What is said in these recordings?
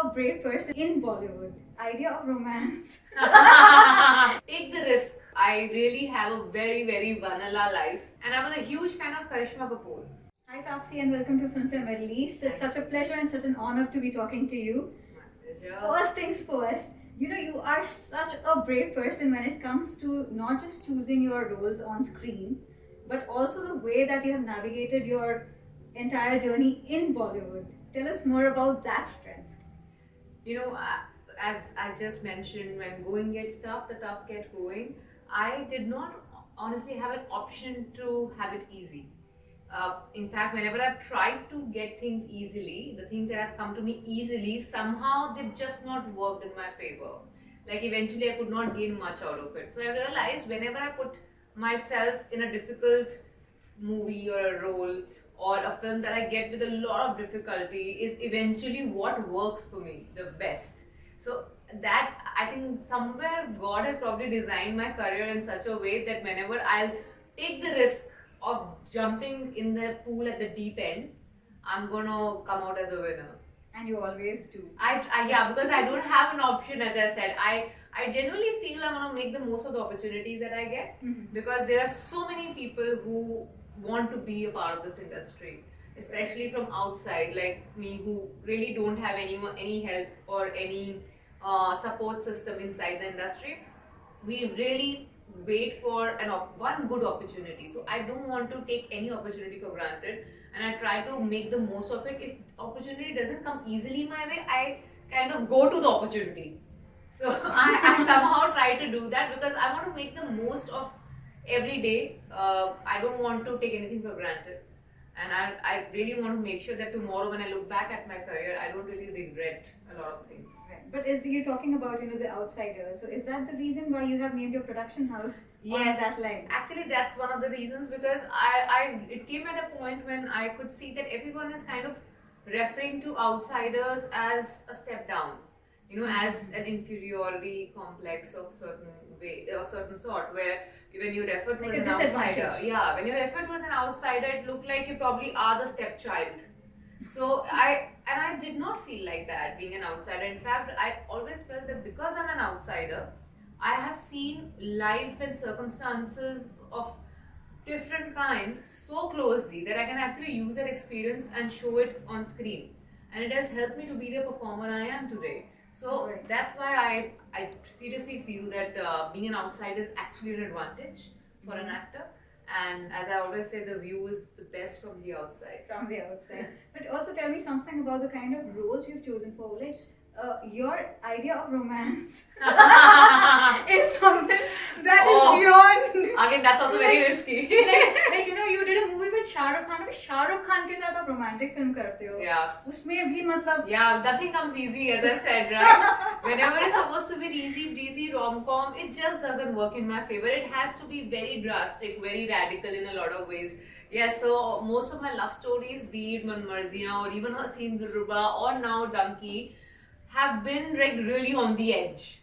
a brave person in Bollywood. Idea of romance. Take the risk. I really have a very, very vanilla life, and I was a huge fan of Karishma Kapoor. Hi Tapsi and welcome to Film Fair Middle East. It's such a pleasure and such an honor to be talking to you. My pleasure. First things first, you are such a brave person when it comes to not just choosing your roles on screen, but also the way that you have navigated your entire journey in Bollywood. Tell us more about that strength. As I just mentioned, when going gets tough, the tough get going. I did not honestly have an option to have it easy. In fact, whenever I've tried to get things easily, the things that have come to me easily, somehow they've just not worked in my favor. Like eventually I could not gain much out of it. So I realized whenever I put myself in a difficult movie or a role or a film that I get with a lot of difficulty is eventually what works for me the best. So that I think somewhere God has probably designed my career in such a way that whenever I'll take the risk of jumping in the pool at the deep end, I'm gonna come out as a winner. And you always do. Yeah, because I don't have an option. As I said, I genuinely feel I want to make the most of the opportunities that I get, because there are so many people who want to be a part of this industry, especially from outside, like me, who really don't have any help or any support system inside the industry. We really wait for one good opportunity. So I don't want to take any opportunity for granted, and I try to make the most of it. If opportunity doesn't come easily my way, I kind of go to the opportunity. So I somehow try to do that because I want to make the most of every day. I don't want to take anything for granted, and I really want to make sure that tomorrow when I look back at my career, I don't really regret a lot of things. Right. But as you're talking about, the outsiders, so is that the reason why you have named your production house on that line? Actually, that's one of the reasons, because it came at a point when I could see that everyone is kind of referring to outsiders as a step down, as an inferiority complex of certain way or certain sort, where when you refer to Like as a an outsider, disadvantage. when you refer to as an outsider, it looked like you probably are the stepchild. So I did not feel like that being an outsider. In fact, I always felt that because I'm an outsider, I have seen life and circumstances of different kinds so closely that I can actually use that experience and show it on screen. And it has helped me to be the performer I am today. So Right. that's why I seriously feel that being an outsider is actually an advantage for an actor. And as I always say, the view is the best from the outside. From the outside. But also tell me something about the kind of roles you've chosen for. Like, your idea of romance is something that is beyond. Again, that's also very risky. like you did a movie with Shah Rukh Khan. अभी शाह रुख खान के साथ आप romantic film करते हो. Yeah. उसमें भी मतलब. Yeah, nothing comes easy, as I said, right? Whenever it's supposed to be an easy breezy rom-com, it just doesn't work in my favor. It has to be very drastic, very radical in a lot of ways. Yes, so most of my love stories, be it Manmarziyan or even Haseen Dilruba or now Dunki, have been like really on the edge.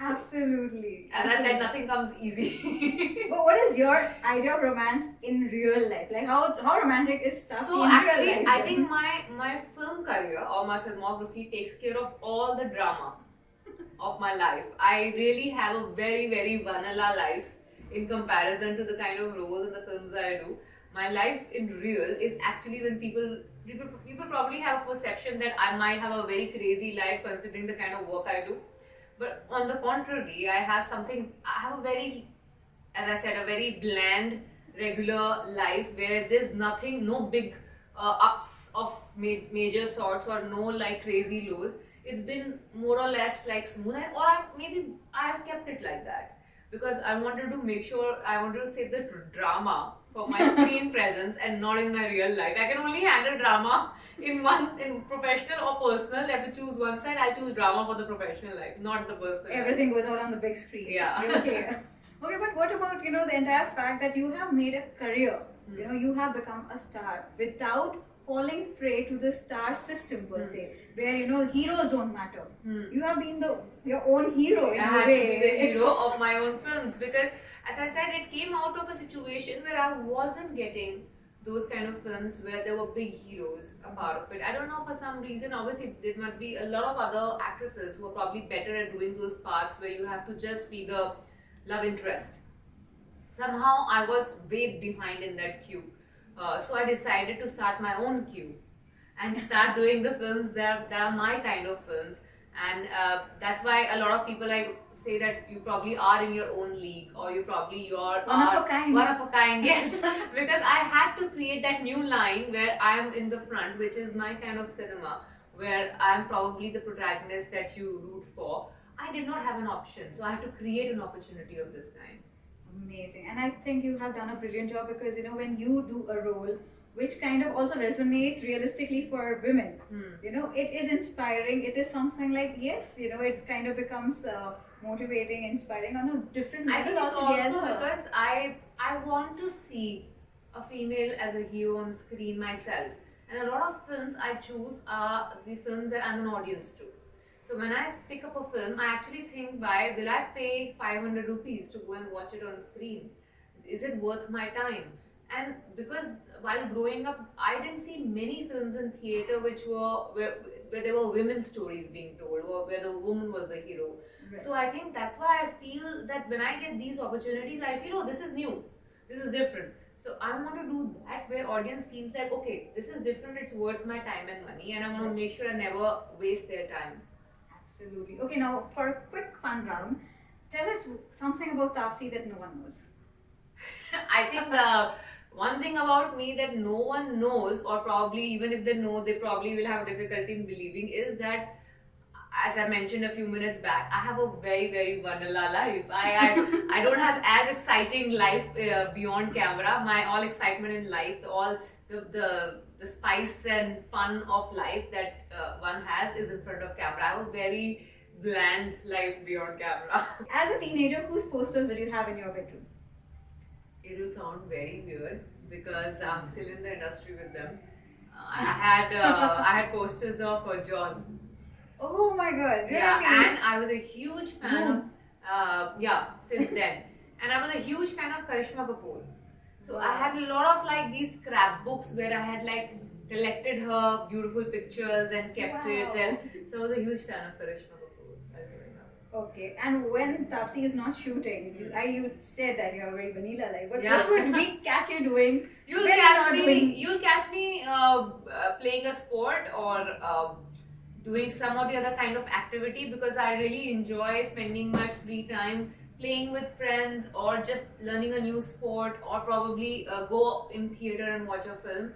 Absolutely. As I said, nothing comes easy. But what is your idea of romance in real life? Like how romantic is stuff So in actually, real life? I think my film career or my filmography takes care of all the drama of my life. I really have a very, very vanilla life in comparison to the kind of roles and the films I do. My life in real is actually when people probably have a perception that I might have a very crazy life considering the kind of work I do. But on the contrary, I have a very, as I said, a very bland, regular life where there's nothing, no big ups of major sorts or no like crazy lows. It's been more or less like smooth, or maybe I have kept it like that because I wanted to make sure, I wanted to save the drama for my screen presence and not in my real life. I can only handle drama in professional or personal. I have to choose one side. I'll choose drama for the professional life, not the personal. Everything goes out on the big screen. Yeah. Okay. Okay, but what about the entire fact that you have made a career? You have become a star without falling prey to the star system per se, where heroes don't matter. You have been your own hero in I a had to way. be the hero of my own films because, as I said, it came out of a situation where I wasn't getting those kind of films where there were big heroes a part of it. I don't know, for some reason, obviously there might be a lot of other actresses who are probably better at doing those parts where you have to just be the love interest. Somehow I was way behind in that queue. So I decided to start my own queue and start doing the films that are my kind of films. And that's why a lot of people like say that you probably are in your own league, or you probably One of a kind. One of a kind, yes. Because I had to create that new line where I am in the front, which is my kind of cinema, where I am probably the protagonist that you root for. I did not have an option, so I had to create an opportunity of this kind. Amazing. And I think you have done a brilliant job because, you know, when you do a role which kind of also resonates realistically for women, you know, it is inspiring. It is something like, yes, you know, it kind of becomes motivating, inspiring on a different I think level it's also altogether. because I want to see a female as a hero on screen myself. And a lot of films I choose are the films that I'm an audience to. So when I pick up a film, I actually think, why will I pay 500 rupees to go and watch it on screen? Is it worth my time? And because while growing up, I didn't see many films in theatre which were where there were women's stories being told, or where the woman was the hero. Right. So I think that's why I feel that when I get these opportunities, I feel, oh, this is new, this is different. So I want to do that where audience feels like, okay, this is different, it's worth my time and money, and I want to make sure I never waste their time. Absolutely. Okay, now for a quick fun round, tell us something about Taapsee that no one knows. I think the one thing about me that no one knows, or probably even if they know, they probably will have difficulty in believing, is that, as I mentioned a few minutes back, I have a very, very vanilla life. I don't have as exciting life beyond camera. My all excitement in life, the spice and fun of life that one has is in front of camera. I have a very bland life beyond camera. As a teenager, whose posters did you have in your bedroom? It will sound very weird because I'm still in the industry with them. I had posters of John. Oh my god, really? Yeah, and I was a huge fan of since then. And I was a huge fan of Karishma Kapoor. So I had a lot of like these scrapbooks where I had like collected her beautiful pictures and kept it, and so I was a huge fan of Karishma Kapoor. Okay, and when Taapsee is not shooting, you said that you have a very vanilla life, but Yeah. what would we catch you doing? You'll when catch you're not doing- You'll catch me playing a sport, or doing some or the other kind of activity, because I really enjoy spending my free time playing with friends, or just learning a new sport, or probably go in theater and watch a film.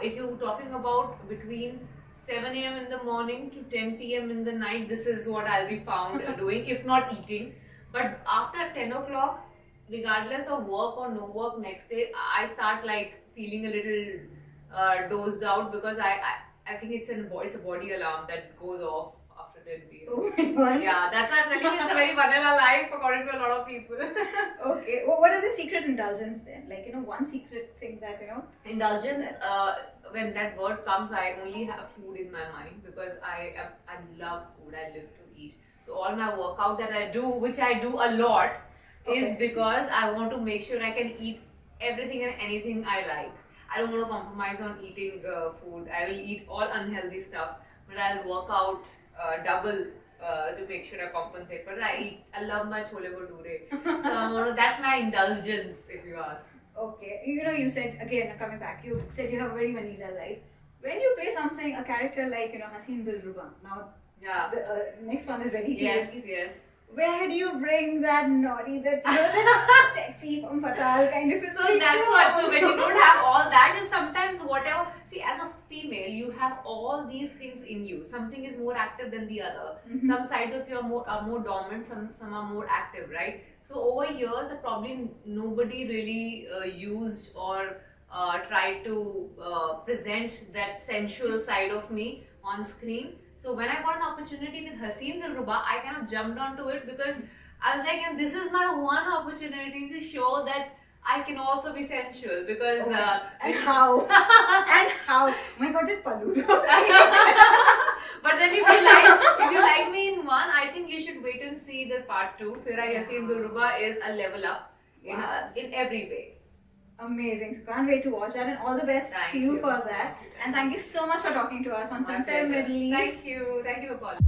If you're talking about between 7 a.m. in the morning to 10 p.m. in the night, this is what I'll be found doing, if not eating. But after 10 o'clock, regardless of work or no work next day, I start like feeling a little dozed out, because I think it's a body alarm that goes off after 10 p.m. Oh my god. Yeah, that's why I'm telling you, it's a very vanilla life according to a lot of people. Okay, well, what is the secret indulgence then? Like, you know, one secret thing that, you know. Indulgence, when that word comes, I only have food in my mind, because I love food, I live to eat. So all my workout that I do, which I do a lot, is because I want to make sure I can eat everything and anything I like. I don't want to compromise on eating food. I will eat all unhealthy stuff, but I'll work out double to make sure I compensate. But I love my chole bhature. So that's my indulgence, if you ask. Okay, you know, you said, again, coming back, you said you have a very vanilla life. When you play something, a character like, you know, Haseen Dilruba, now Yeah. the next one is ready. Yes. Where do you bring that naughty, that sexy from Fatal kind of So thing that's from? what. So when you don't have all that, is sometimes whatever. See, as a female, you have all these things in you. Something is more active than the other. Some sides of you are more dormant. Some are more active, right? So over years, probably nobody really used or tried to present that sensual side of me on screen. So when I got an opportunity with Haseen Dilruba, I kind of jumped onto it, because I was like, and this is my one opportunity to show that I can also be sensual, because and how? And how? Oh my god, did Pallu do? But then if you like me in one, I think you should wait and see the part 2. Where Haseen Dilruba is a level up in every way. Amazing. So can't wait to watch that, and all the best Thank to you you. for that. And thank you so much for talking to us on My Filmfare pleasure. Middle East. Thank you for calling.